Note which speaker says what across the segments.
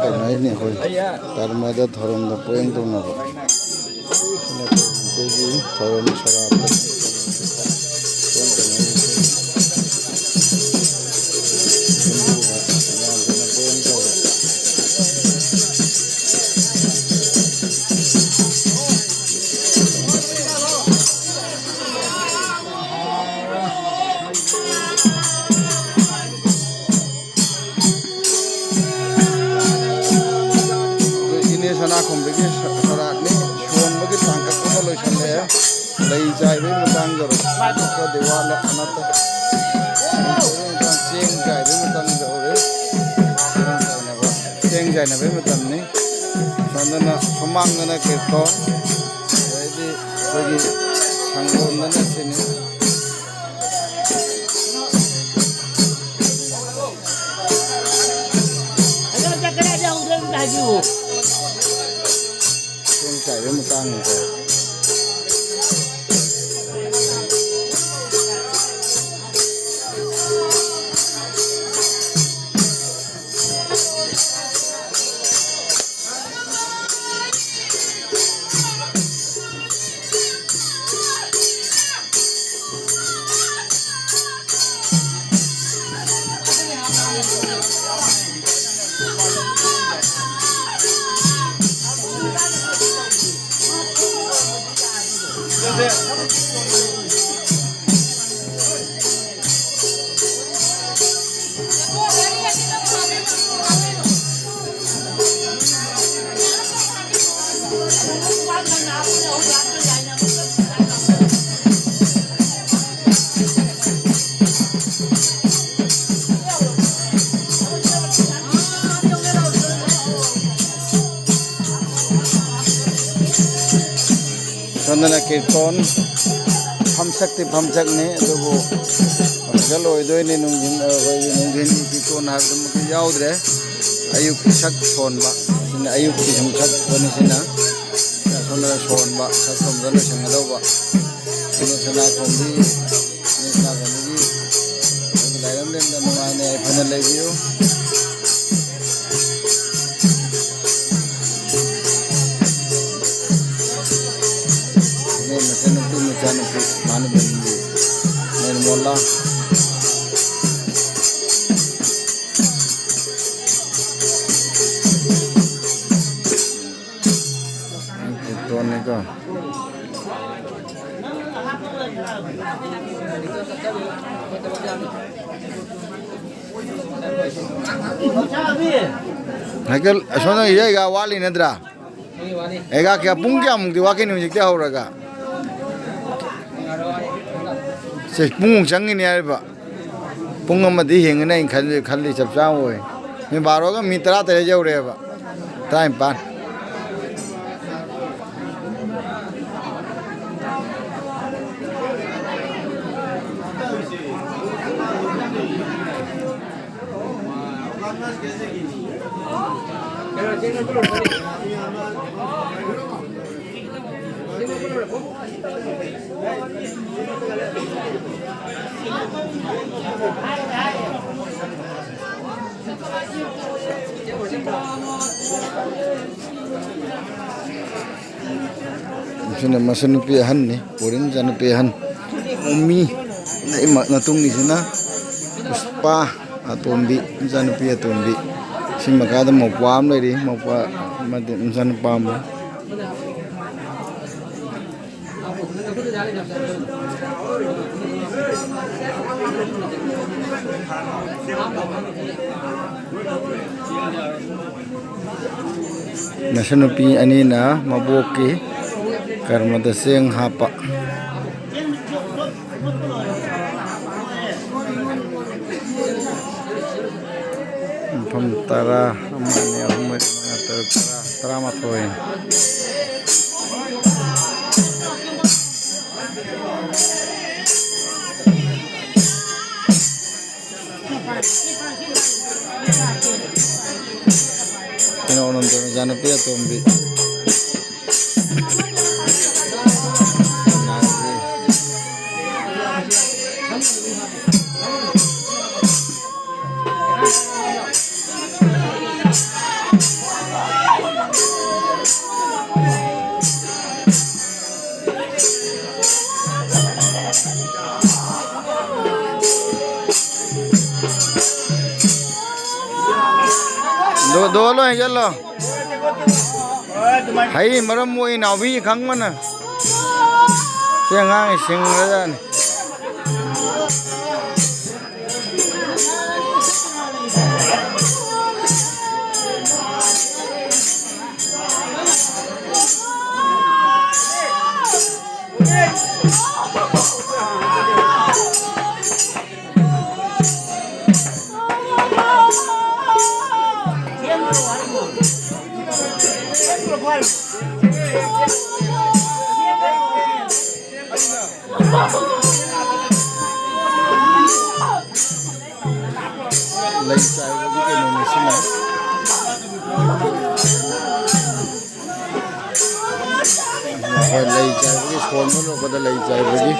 Speaker 1: tawna ni khoi karmada thorom da poeng tawna ba ji thorom sarap sana khombegi sarat ni shon bagi tangka kuma lo chale lai jai be mutang jaro ka dewal anata cheng jai be mutang jaro cheng jai na be mutam ni sandana somang na kirton jadi bagi sangon na sini
Speaker 2: ada cakap ada orang lagi
Speaker 1: chạy với một tăng rồi. Sandana kirton phamsak ne adugo galoi doi ne nungin kirton har dum ki yaudre ayuk sak sonba sina ayuk ki samsak bani sina sandana sonba sasom dalo sangadoba sina sana kombi ne sa gani dayam den dan ne phana lebiyo mana beli main bola itu nih kok Hakel soalnya iya ga wali nedra ega kya pungkya mungti wakin music dia horaga se pung changi ni arba pung amadi hengna in khalli chap chang hoy me baro ga mitra tere jau re ba time pan Sini masan piahan nih, purin jana piahan, umi, na tung ni sina, puspa atau umbi, jana pia tumbi, si makada mau pam lagi, mau pa, mati jana pam. National pi anina maboki karma daseng hapa pamtara amane ahmad tara matoin nonton jangan pia tombi โดเลยยันเหรอให้มารมวยหนาวพี่ครั้งมันน่ะเสียงง่ายเสียงอะไรนั่นlấy trái với cái này xin lỗi rồi lấy trái với cái phone nó có thể lấy trái với cái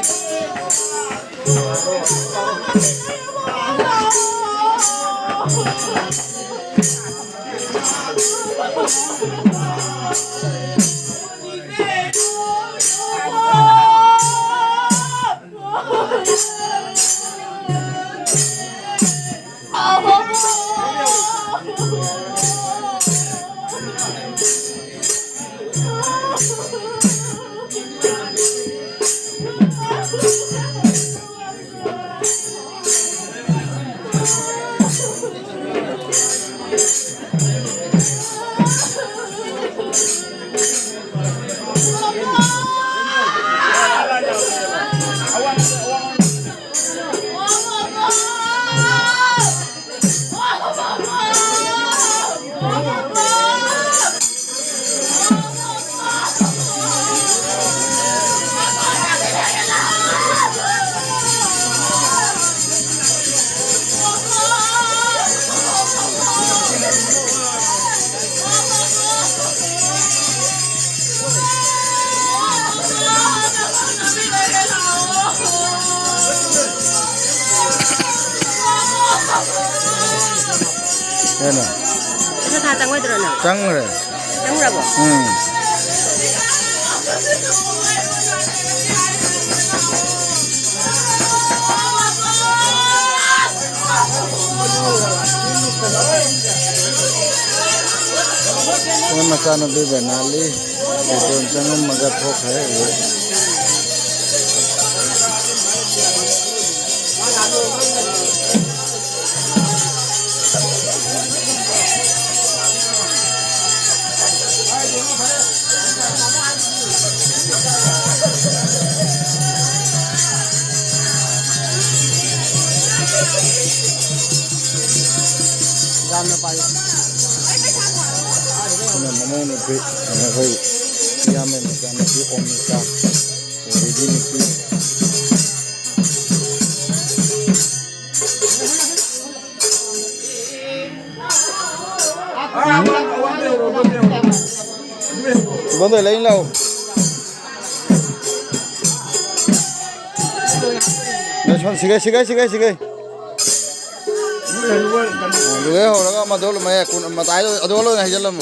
Speaker 1: thế nào
Speaker 2: Itu tha tang wedro na.
Speaker 1: trắng rồi
Speaker 2: Tang ra bo.
Speaker 1: Con makan nó bị bệnh ali, để con chẳng mà gặp thuốc hết rồi. Namo no pe, na kai, yame na kana pi omika, origini pi. Bắn lấy lâu. Nó chọn xí cái. Rồi hồi đó mà tôi là mày cũng mà tái rồi, tôi luôn này chân lắm.